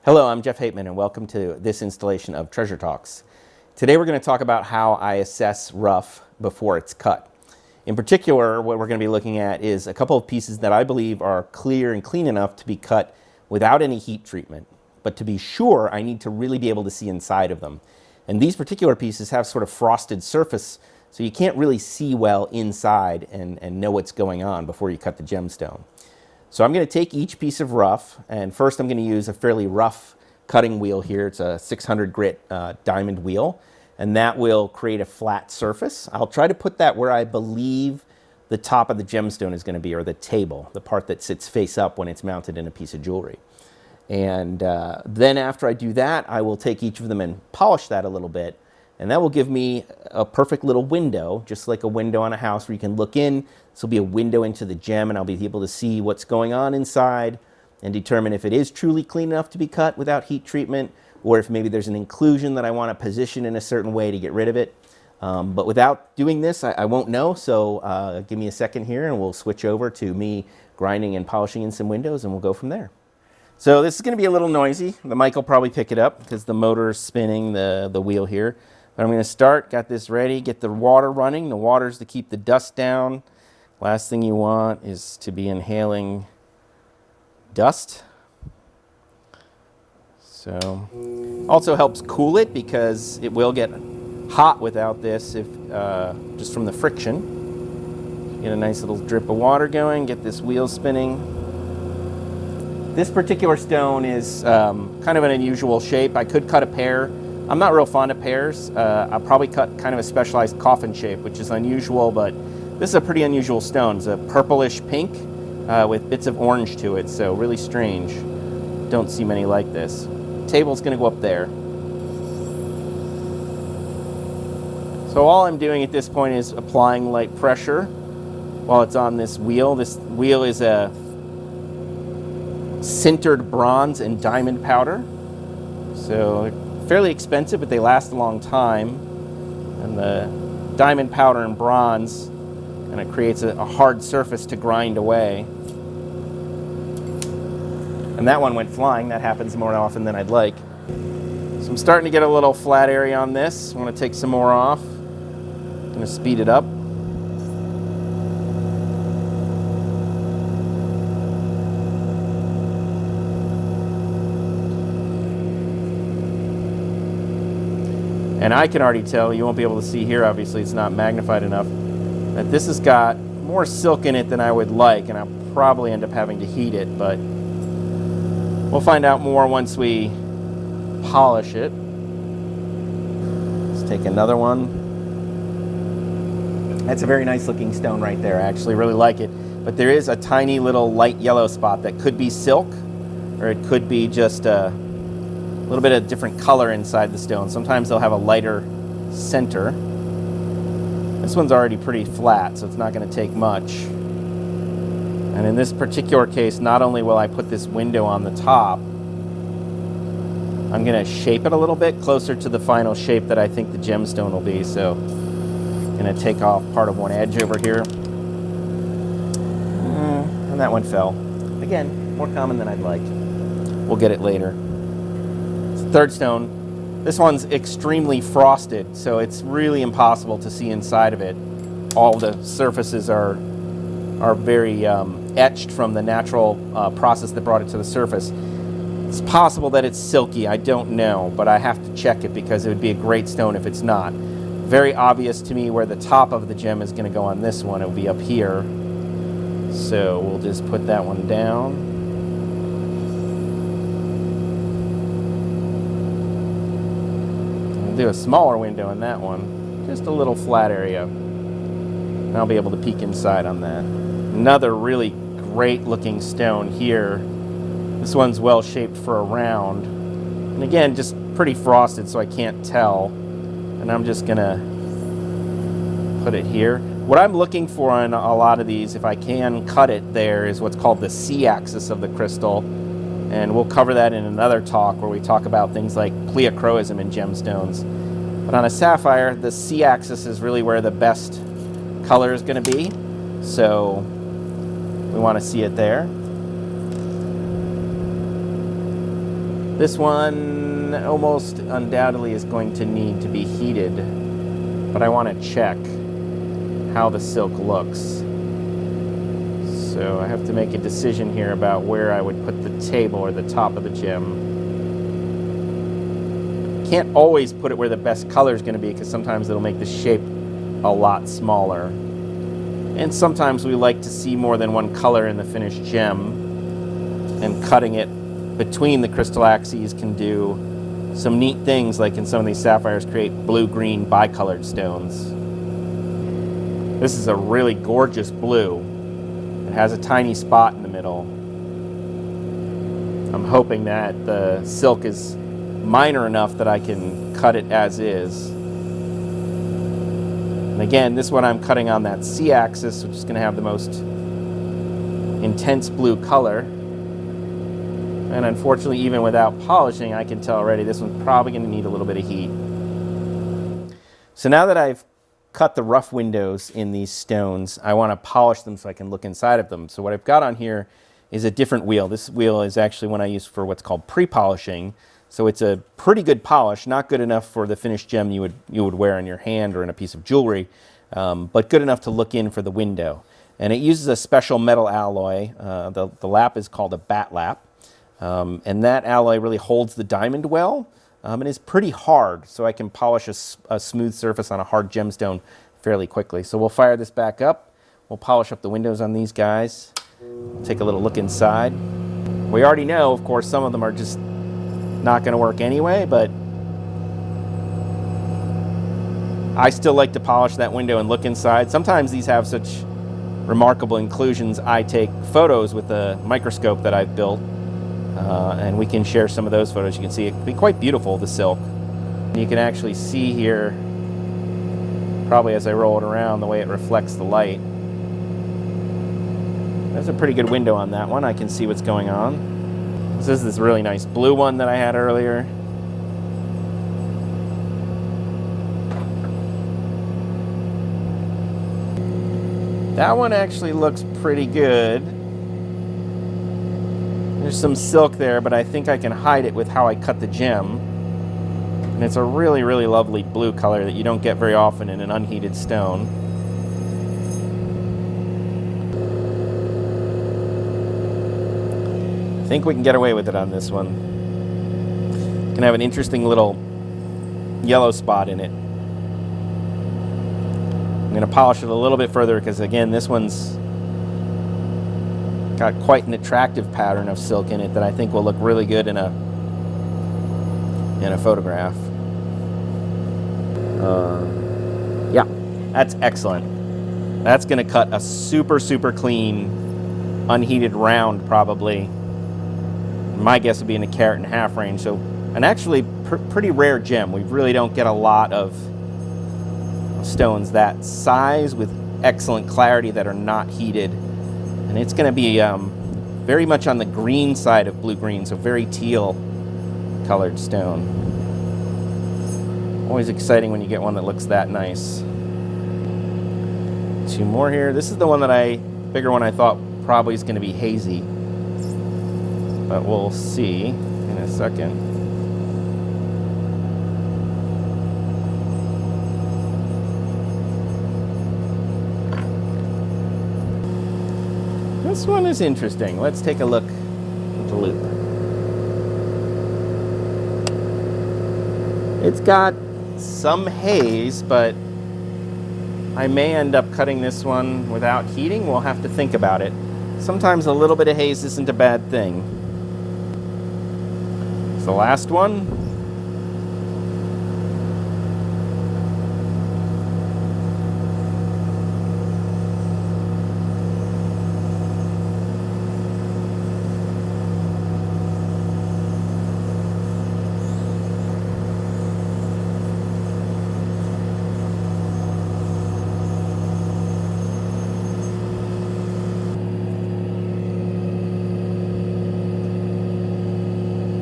Hello, I'm Jeff Hateman, and welcome to this installation of Treasure Talks. Today we're going to talk about how I assess rough before it's cut. In particular, what we're going to be looking at is a couple of pieces that I believe are clear and clean enough to be cut without any heat treatment. But to be sure, I need to really be able to see inside of them. And these particular pieces have sort of frosted surface, so you can't really see well inside and know what's going on before you cut the gemstone. So I'm going to take each piece of rough, and first I'm going to use a fairly rough cutting wheel here. It's a 600 grit diamond wheel, and that will create a flat surface. I'll try to put that where I believe the top of the gemstone is going to be, or the table, the part that sits face up when it's mounted in a piece of jewelry. And then after I do that, I will take each of them and polish that a little bit. And that will give me a perfect little window, just like a window on a house where you can look in. This will be a window into the gem, and I'll be able to see what's going on inside and determine if it is truly clean enough to be cut without heat treatment, or if maybe there's an inclusion that I want to position in a certain way to get rid of it. But without doing this, I won't know. So give me a second here, and we'll switch over to me grinding and polishing in some windows, and we'll go from there. So this is going to be a little noisy. The mic will probably pick it up because the motor is spinning the wheel here. But I'm going to start, got this ready, get the water running. The water's to keep the dust down. Last thing you want is to be inhaling dust. So also helps cool it because it will get hot without this if just from the friction. Get a nice little drip of water going, get this wheel spinning. This particular stone is kind of an unusual shape. I could cut a pear. I'm not real fond of pears. I'll probably cut kind of a specialized coffin shape, which is unusual, but this is a pretty unusual stone. It's a purplish pink with bits of orange to it, so really strange. Don't see many like this. Table's going to go up there. So all I'm doing at this point is applying light pressure while it's on this wheel. This wheel is a sintered bronze and diamond powder. So fairly expensive, but they last a long time. And the diamond powder and bronze, and it creates a hard surface to grind away. And that one went flying. That happens more often than I'd like. So I'm starting to get a little flat area on this. I want to take some more off. I'm going to speed it up. And I can already tell, you won't be able to see here, obviously it's not magnified enough, that this has got more silk in it than I would like, and I'll probably end up having to heat it, but we'll find out more once we polish it. Let's take another one. That's a very nice looking stone right there. I actually really like it, but there is a tiny little light yellow spot that could be silk, or it could be just a little bit of different color inside the stone. Sometimes they'll have a lighter center. This one's already pretty flat, so it's not going to take much. And in this particular case, not only will I put this window on the top, I'm going to shape it a little bit closer to the final shape that I think the gemstone will be. So I'm going to take off part of one edge over here. And that one fell. Again, more common than I'd like. We'll get it later. Third stone, this one's extremely frosted, so it's really impossible to see inside of it. All the surfaces are very etched from the natural process that brought it to the surface. It's possible that it's silky, I don't know, but I have to check it because it would be a great stone if it's not. Very obvious to me where the top of the gem is going to go on this one. It will be up here. So we'll just put that one down. Do a smaller window in that one, just a little flat area, and I'll be able to peek inside on that. Another really great looking stone here. This one's well shaped for a round, and again just pretty frosted, so I can't tell, and I'm just gonna put it here. What I'm looking for in a lot of these, if I can cut it there, is what's called the C-axis of the crystal. And we'll cover that in another talk where we talk about things like pleochroism in gemstones. But on a sapphire, the C-axis is really where the best color is going to be. So we want to see it there. This one almost undoubtedly is going to need to be heated, but I want to check how the silk looks. So I have to make a decision here about where I would put the table or the top of the gym. Can't always put it where the best color is going to be, because sometimes it'll make the shape a lot smaller. And sometimes we like to see more than one color in the finished gem, and cutting it between the crystal axes can do some neat things, like in some of these sapphires create blue-green bicolored stones. This is a really gorgeous blue. It has a tiny spot in the middle. I'm hoping that the silk is minor enough that I can cut it as is. And again, this one I'm cutting on that C-axis, which is going to have the most intense blue color. And unfortunately, even without polishing, I can tell already this one's probably going to need a little bit of heat. So now that I've cut the rough windows in these stones, I want to polish them so I can look inside of them. So what I've got on here is a different wheel. This wheel is actually one I use for what's called pre-polishing. So it's a pretty good polish, not good enough for the finished gem you would wear on your hand or in a piece of jewelry, but good enough to look in for the window. And it uses a special metal alloy. The lap is called a bat lap. And that alloy really holds the diamond well, and is pretty hard, so I can polish a smooth surface on a hard gemstone fairly quickly. So we'll fire this back up. We'll polish up the windows on these guys. Take a little look inside. We already know, of course, some of them are just not going to work anyway, but I still like to polish that window and look inside. Sometimes these have such remarkable inclusions. I take photos with a microscope that I've built, and we can share some of those photos. You can see it can be quite beautiful, the silk. You can actually see here, probably as I roll it around, the way it reflects the light. There's a pretty good window on that one. I can see what's going on. This is this really nice blue one that I had earlier. That one actually looks pretty good. There's some silk there, but I think I can hide it with how I cut the gem. And it's a really, really lovely blue color that you don't get very often in an unheated stone. I think we can get away with it on this one. It can have an interesting little yellow spot in it. I'm going to polish it a little bit further because, again, this one's got quite an attractive pattern of silk in it that I think will look really good in a photograph. Yeah, that's excellent. That's going to cut a super, super clean, unheated round, probably. My guess would be in the 1.5 carat range. So an actually pretty rare gem. We really don't get a lot of stones that size with excellent clarity that are not heated. And it's going to be very much on the green side of blue-green, so very teal colored stone. Always exciting when you get one that looks that nice. 2 more here. This is the one that bigger one I thought probably is going to be hazy. But we'll see in a second. This one is interesting. Let's take a look at the loop. It's got some haze, but I may end up cutting this one without heating. We'll have to think about it. Sometimes a little bit of haze isn't a bad thing. It's the last one.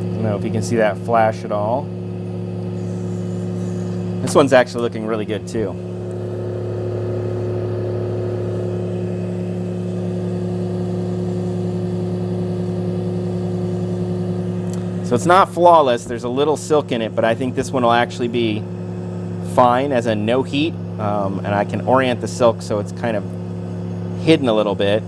I don't know if you can see that flash at all. This one's actually looking really good too. So it's not flawless. There's a little silk in it, but I think this one will actually be fine as a no heat. And I can orient the silk so it's kind of hidden a little bit.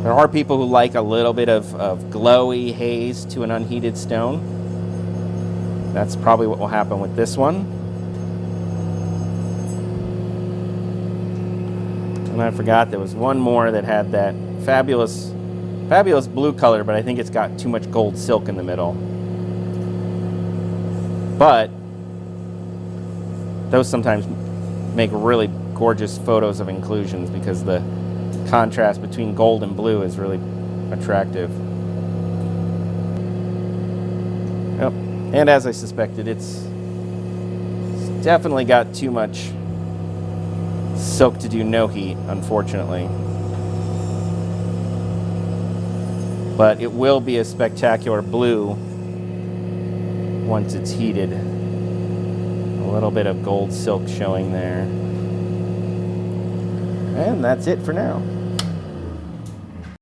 There are people who like a little bit of glowy haze to an unheated stone. That's probably what will happen with this one. And I forgot there was one more that had that fabulous blue color, but I think it's got too much gold silk in the middle. But those sometimes make really gorgeous photos of inclusions because the contrast between gold and blue is really attractive. Yep. And as I suspected, it's definitely got too much silk to do no heat, unfortunately. But it will be a spectacular blue once it's heated. A little bit of gold silk showing there. And that's it for now.